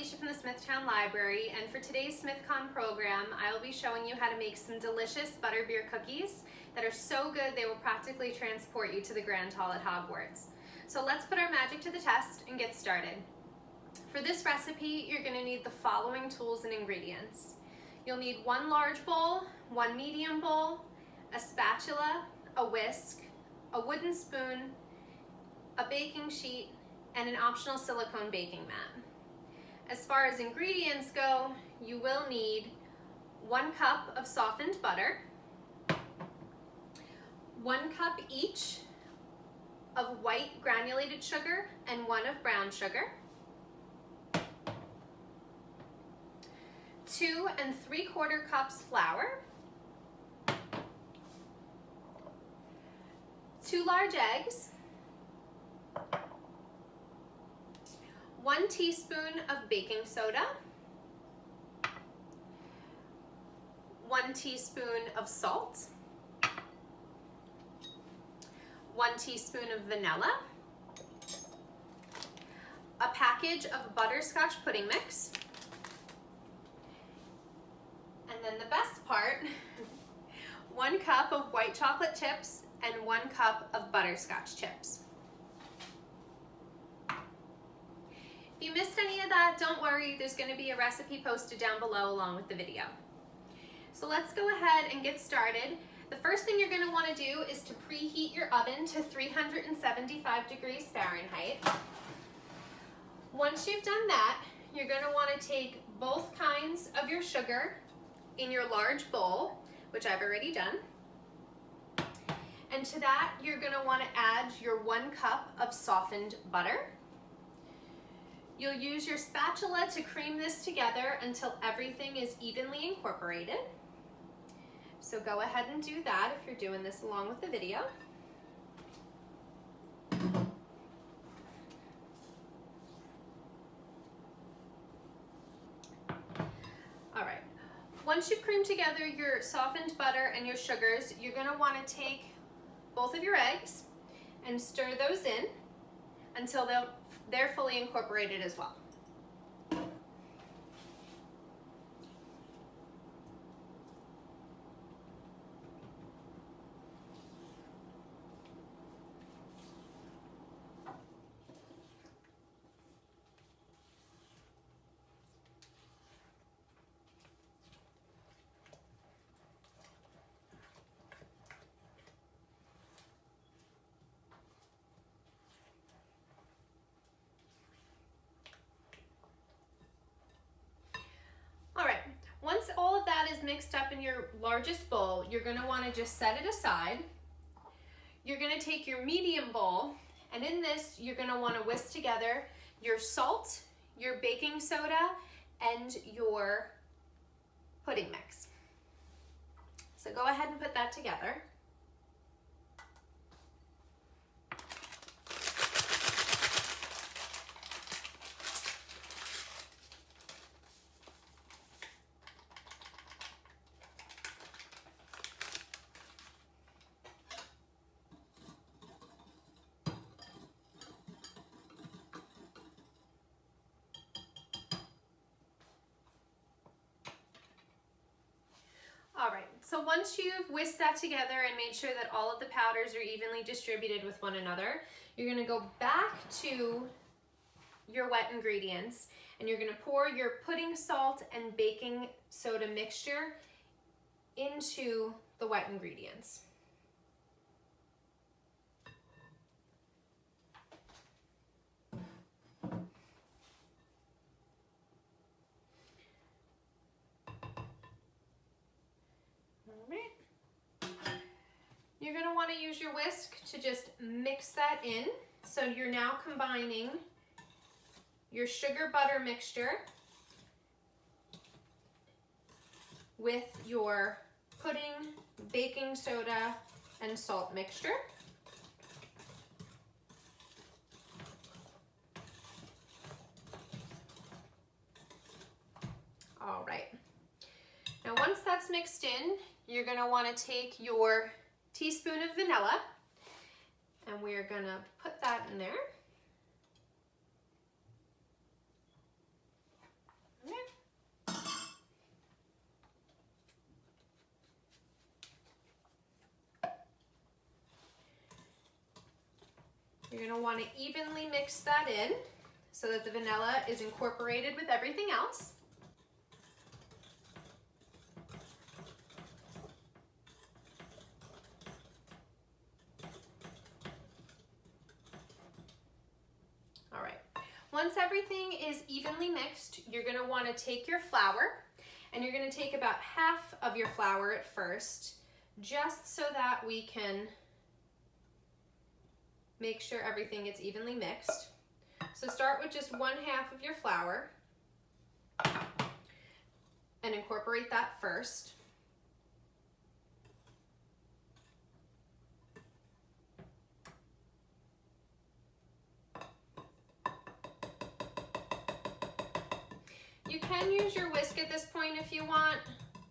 Alicia from the Smithtown Library, and for today's SmithCon program, I will be showing you how to make some delicious butterbeer cookies that are so good they will practically transport you to the Grand Hall at Hogwarts. So let's put our magic to the test and get started. For this recipe, you're going to need the following tools and ingredients. You'll need one large bowl, one medium bowl, a spatula, a whisk, a wooden spoon, a baking sheet, and an optional silicone baking mat. As far as ingredients go, you will need 1 cup of softened butter, 1 cup each of white granulated sugar and 1 of brown sugar, 2 3/4 cups flour, 2 large eggs, 1 teaspoon of baking soda, 1 teaspoon of salt, 1 teaspoon of vanilla, a package of butterscotch pudding mix, and then the best part, 1 cup of white chocolate chips and 1 cup of butterscotch chips. If you missed any of that, don't worry, there's going to be a recipe posted down below along with the video. So let's go ahead and get started. The first thing you're going to want to do is to preheat your oven to 375 degrees Fahrenheit. Once you've done that, you're going to want to take both kinds of your sugar in your large bowl, which I've already done. And to that, you're going to want to add your 1 cup of softened butter. You'll use your spatula to cream this together until everything is evenly incorporated. So go ahead and do that if you're doing this along with the video. All right, once you've creamed together your softened butter and your sugars, you're going to want to take both of your eggs and stir those in until they're fully incorporated as well. Once all of that is mixed up in your largest bowl, you're going to want to just set it aside. You're going to take your medium bowl, and in this, you're going to want to whisk together your salt, your baking soda, and your pudding mix. So go ahead and put that together. All right, so once you've whisked that together and made sure that all of the powders are evenly distributed with one another, you're gonna go back to your wet ingredients and you're gonna pour your pudding salt and baking soda mixture into the wet ingredients. You're going to want to use your whisk to just mix that in. So you're now combining your sugar butter mixture with your pudding, baking soda, and salt mixture. All right. Now once that's mixed in, you're going to want to take your teaspoon of vanilla and we're going to put that in there. You're gonna wanna evenly mix that in so that the vanilla is incorporated with everything else. All right, once everything is evenly mixed, you're gonna wanna take your flour, and you're gonna take about half of your flour at first, just so that we can make sure everything gets evenly mixed. So start with just 1/2 of your flour and incorporate that first. You can use your whisk at this point if you want.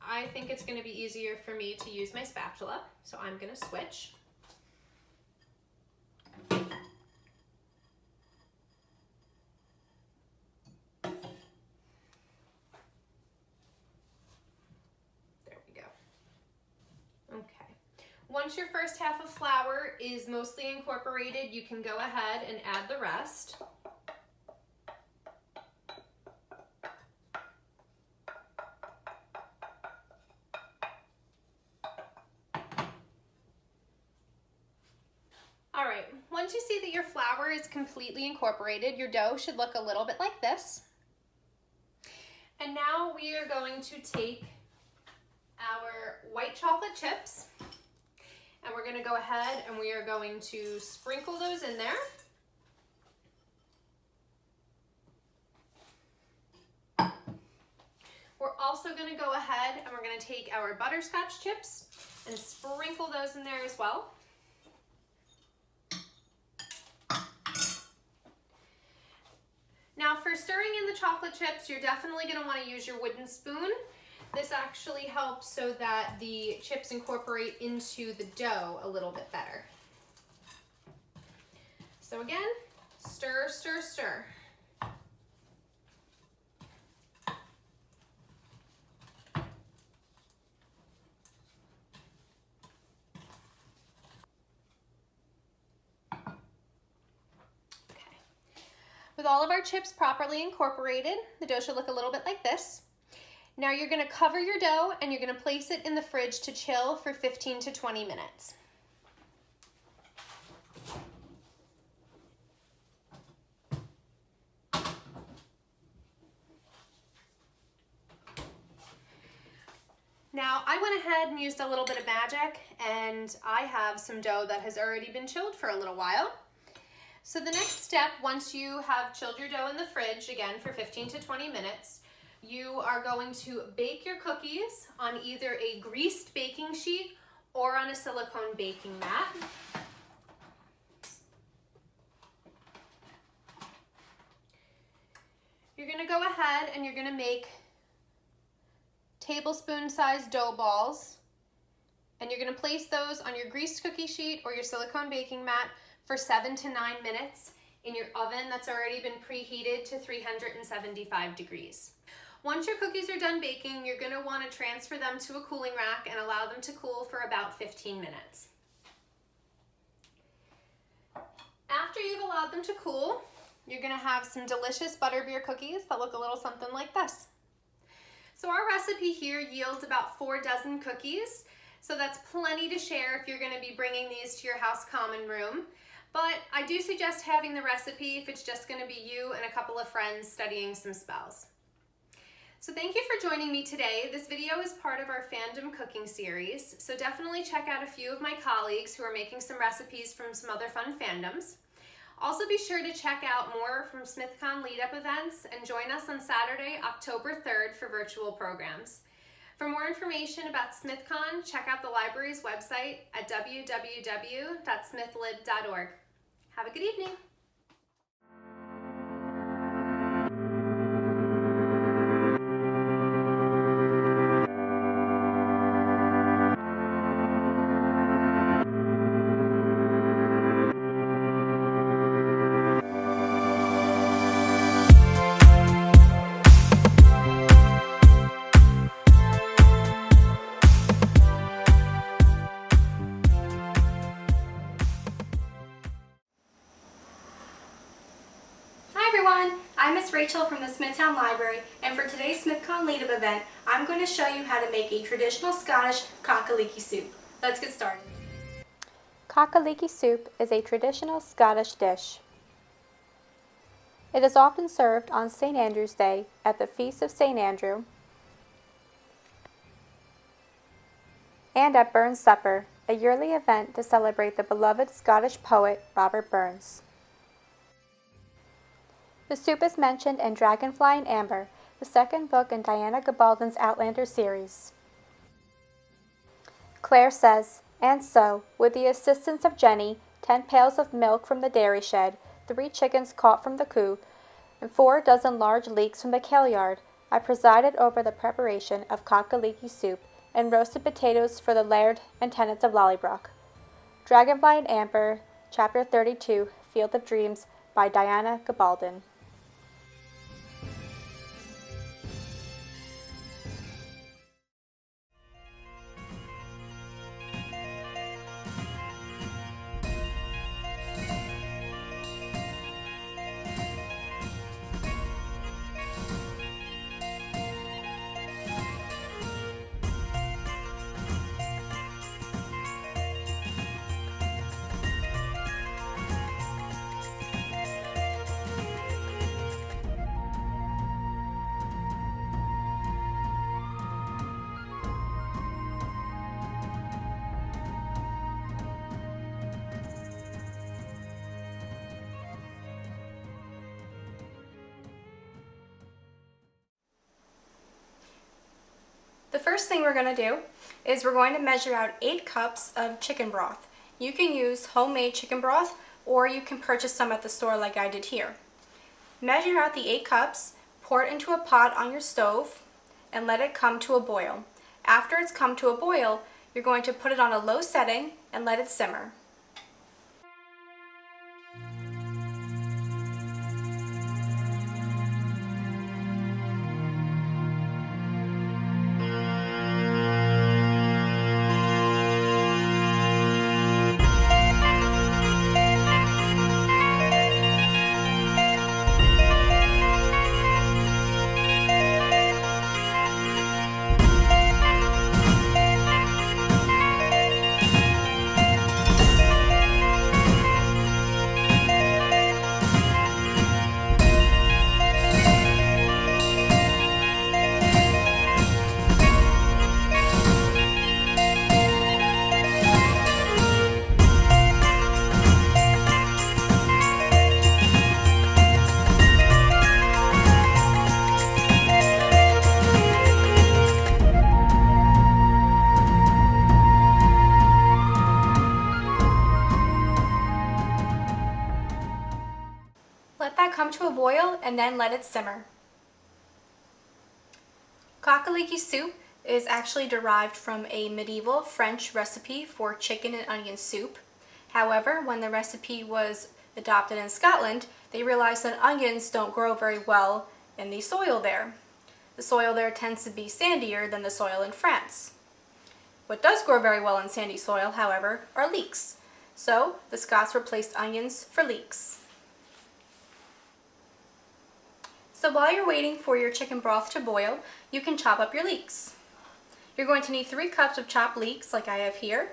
I think it's going to be easier for me to use my spatula, so I'm going to switch. Once your first half of flour is mostly incorporated, you can go ahead and add the rest. All right, once you see that your flour is completely incorporated, your dough should look a little bit like this. And now we are going to take our white chocolate chips, and we're gonna go ahead and we are going to sprinkle those in there. We're also gonna go ahead and we're gonna take our butterscotch chips and sprinkle those in there as well. Now for stirring in the chocolate chips, you're definitely gonna wanna use your wooden spoon. This actually helps so that the chips incorporate into the dough a little bit better. So again, stir, stir, stir. With all of our chips properly incorporated, the dough should look a little bit like this. Now you're gonna cover your dough and you're gonna place it in the fridge to chill for 15 to 20 minutes. Now I went ahead and used a little bit of magic, and I have some dough that has already been chilled for a little while. So the next step, once you have chilled your dough in the fridge, again for 15 to 20 minutes, you are going to bake your cookies on either a greased baking sheet or on a silicone baking mat. You're gonna go ahead and you're gonna make tablespoon-sized dough balls, and you're gonna place those on your greased cookie sheet or your silicone baking mat for 7 to 9 minutes in your oven that's already been preheated to 375 degrees. Once your cookies are done baking, you're gonna wanna transfer them to a cooling rack and allow them to cool for about 15 minutes. After you've allowed them to cool, you're gonna have some delicious butterbeer cookies that look a little something like this. So our recipe here yields about 4 dozen cookies, so that's plenty to share if you're gonna be bringing these to your house common room. But I do suggest having the recipe if it's just gonna be you and a couple of friends studying some spells. So thank you for joining me today. This video is part of our Fandom cooking series, so definitely check out a few of my colleagues who are making some recipes from some other fun fandoms. Also be sure to check out more from SmithCon lead-up events and join us on Saturday, October 3rd for virtual programs. For more information about SmithCon, check out the library's website at www.smithlib.org. Have a good evening. everyone, I'm Miss Rachel from the Smithtown Library, and for today's SmithCon Lead-Up event, I'm going to show you how to make a traditional Scottish cock-a-leekie soup. Let's get started. Cock-a-leekie soup is a traditional Scottish dish. It is often served on St. Andrew's Day at the Feast of St. Andrew and at Burns Supper, a yearly event to celebrate the beloved Scottish poet Robert Burns. The soup is mentioned in Dragonfly and Amber, the second book in Diana Gabaldon's Outlander series. Claire says, "And so, with the assistance of Jenny, 10 pails of milk from the dairy shed, 3 chickens caught from the coop, and 4 dozen large leeks from the kale yard, I presided over the preparation of cock-a-leekie soup and roasted potatoes for the laird and tenants of Lollybrook." Dragonfly and Amber, Chapter 32, Field of Dreams, by Diana Gabaldon. The first thing we're going to do is we're going to measure out 8 cups of chicken broth. You can use homemade chicken broth or you can purchase some at the store like I did here. Measure out the 8 cups, pour it into a pot on your stove, and let it come to a boil. After it's come to a boil, you're going to put it on a low setting and let it simmer. Let that come to a boil and then let it simmer. Cock-a-leekie soup is actually derived from a medieval French recipe for chicken and onion soup. However, when the recipe was adopted in Scotland, they realized that onions don't grow very well in the soil there. The soil there tends to be sandier than the soil in France. What does grow very well in sandy soil, however, are leeks. So the Scots replaced onions for leeks. So while you're waiting for your chicken broth to boil, you can chop up your leeks. You're going to need 3 cups of chopped leeks like I have here.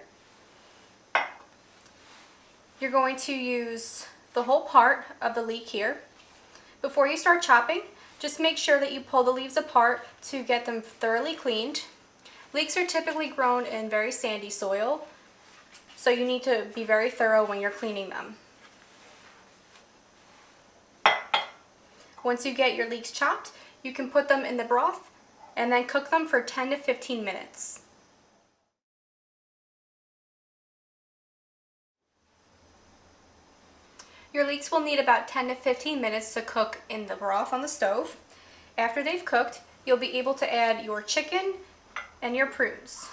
You're going to use the whole part of the leek here. Before you start chopping, just make sure that you pull the leaves apart to get them thoroughly cleaned. Leeks are typically grown in very sandy soil, so you need to be very thorough when you're cleaning them. Once you get your leeks chopped, you can put them in the broth and then cook them for 10 to 15 minutes. Your leeks will need about 10 to 15 minutes to cook in the broth on the stove. After they've cooked, you'll be able to add your chicken and your prunes.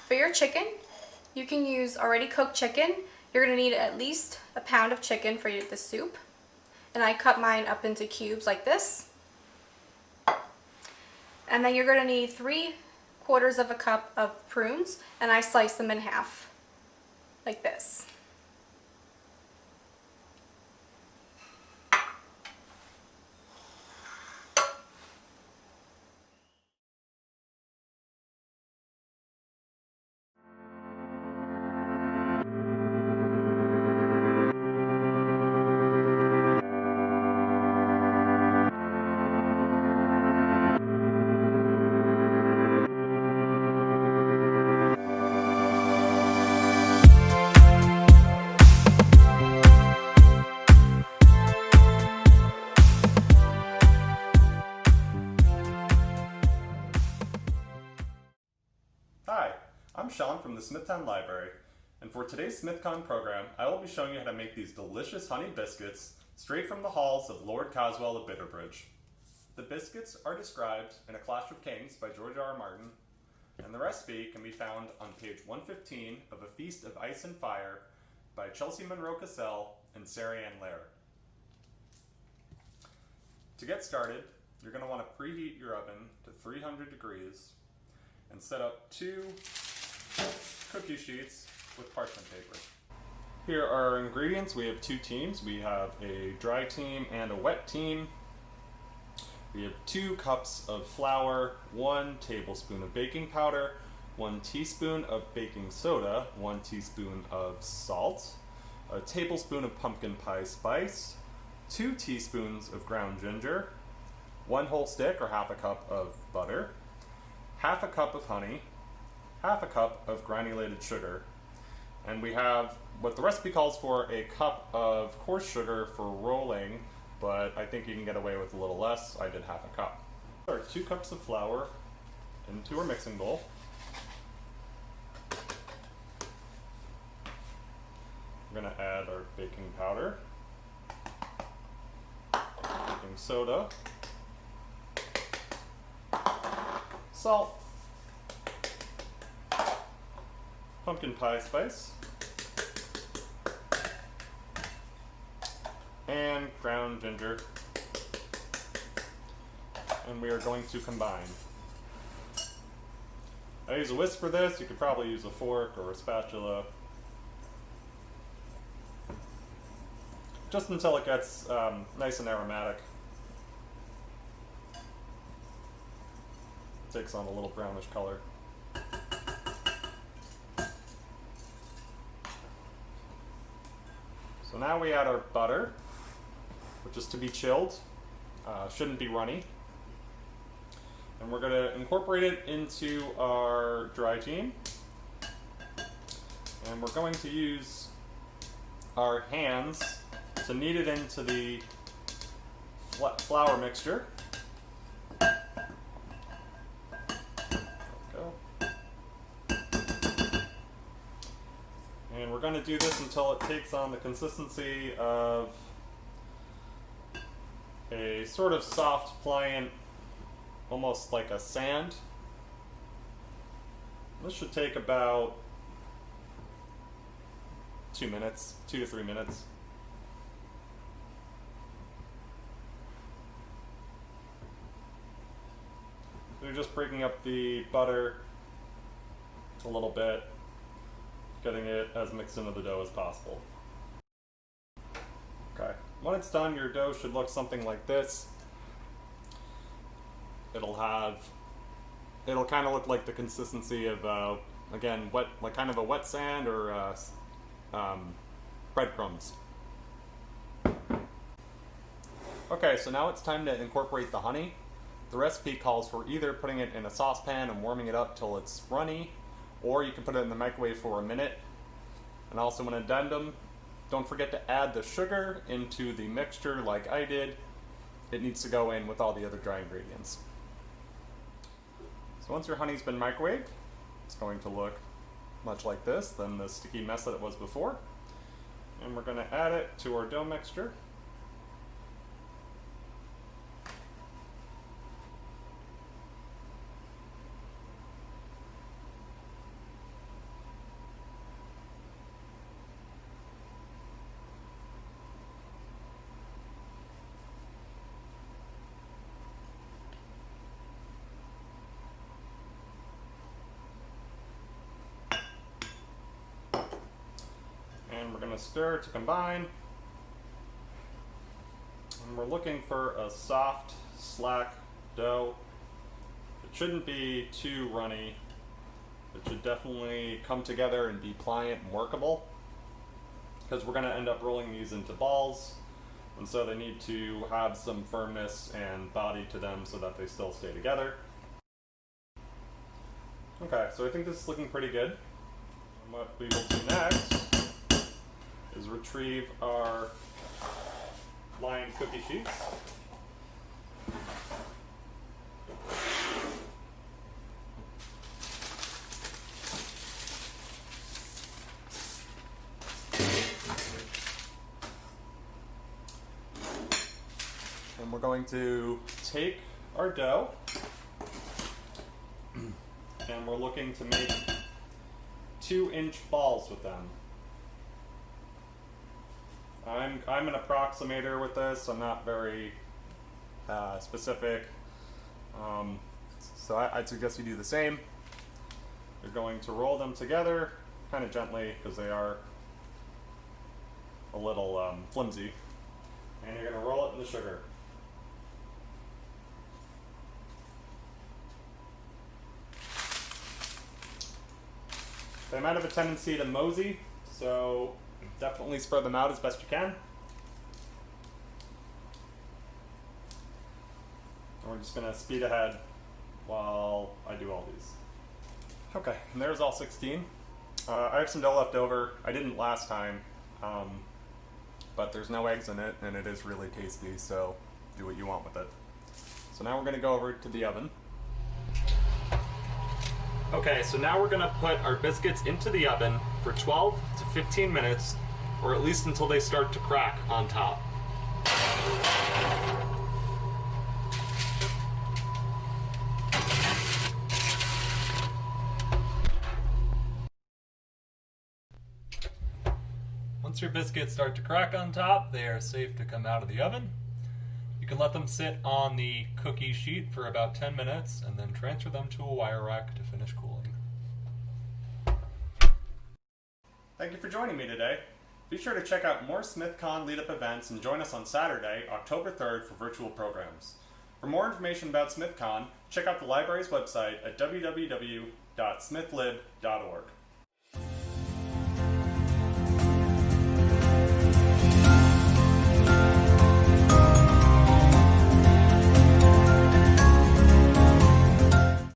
For your chicken, you can use already cooked chicken. You're going to need at least a pound of chicken for the soup. And I cut mine up into cubes like this. And then you're going to need 3/4 of a cup of prunes, and I slice them in half, like this. I'm Sean from the SmithCon Library, and for today's SmithCon program, I will be showing you how to make these delicious honey biscuits straight from the halls of Lord Caswell of Bitterbridge. The biscuits are described in A Clash of Kings by George R. R. Martin, and the recipe can be found on page 115 of A Feast of Ice and Fire by Chelsea Monroe Cassell and Sarah Ann Lair. To get started, you're going to want to preheat your oven to 300 degrees and set up 2 cookie sheets with parchment paper. Here are our ingredients. We have 2 teams. We have a dry team and a wet team. We have 2 cups of flour, 1 tablespoon of baking powder, 1 teaspoon of baking soda, 1 teaspoon of salt, a tablespoon of pumpkin pie spice, 2 teaspoons of ground ginger, 1 whole stick or half a cup of butter, half a cup of honey, half a cup of granulated sugar, and we have what the recipe calls for a cup of coarse sugar for rolling, but I think you can get away with a little less. I did half a cup. Our 2 cups of flour into our mixing bowl. We're going to add our baking powder, baking soda, salt, pumpkin pie spice, and ground ginger, and we are going to combine. I use a whisk for this. You could probably use a fork or a spatula, just until it gets nice and aromatic. It takes on a little brownish color. So now we add our butter, which is to be chilled, shouldn't be runny. And we're going to incorporate it into our dry team. And we're going to use our hands to knead it into the flour mixture. There we go. And we're going to do this until it takes on the consistency of a sort of soft, pliant, almost like a sand. This should take about 2 minutes, 2 to 3 minutes. So you're just breaking up the butter a little bit, getting it as mixed into the dough as possible. Okay, when it's done, your dough should look something like this. It'll kind of look like the consistency of, again, wet, like kind of a wet sand or breadcrumbs. Okay, so now it's time to incorporate the honey. The recipe calls for either putting it in a saucepan and warming it up till it's runny, or you can put it in the microwave for a minute. And also an addendum, don't forget to add the sugar into the mixture like I did. It needs to go in with all the other dry ingredients. So once your honey's been microwaved, it's going to look much like this than the sticky mess that it was before. And we're going to add it to our dough mixture. We're going to stir to combine, and we're looking for a soft, slack dough. It shouldn't be too runny. It should definitely come together and be pliant and workable, because we're going to end up rolling these into balls, and so they need to have some firmness and body to them so that they still stay together. Okay, so I think this is looking pretty good. And what we will do next is retrieve our lined cookie sheets. And we're going to take our dough and we're looking to make 2-inch balls with them. I'm an approximator with this. I'm not very specific. So I'd suggest you do the same. You're going to roll them together kind of gently because they are a little flimsy. And you're going to roll it in the sugar. They might have a tendency to mosey, so definitely spread them out as best you can. And we're just going to speed ahead while I do all these. Okay, and there's all 16. I have some dough left over. I didn't last time, but there's no eggs in it, and it is really tasty, so do what you want with it. So now we're going to go over to the oven. Okay, so now we're going to put our biscuits into the oven for 12 to 15 minutes, or at least until they start to crack on top. Once your biscuits start to crack on top, they are safe to come out of the oven. You can let them sit on the cookie sheet for about 10 minutes and then transfer them to a wire rack to finish cooling. Thank you for joining me today. Be sure to check out more SmithCon lead-up events and join us on Saturday, October 3rd for virtual programs. For more information about SmithCon, check out the library's website at www.smithlib.org.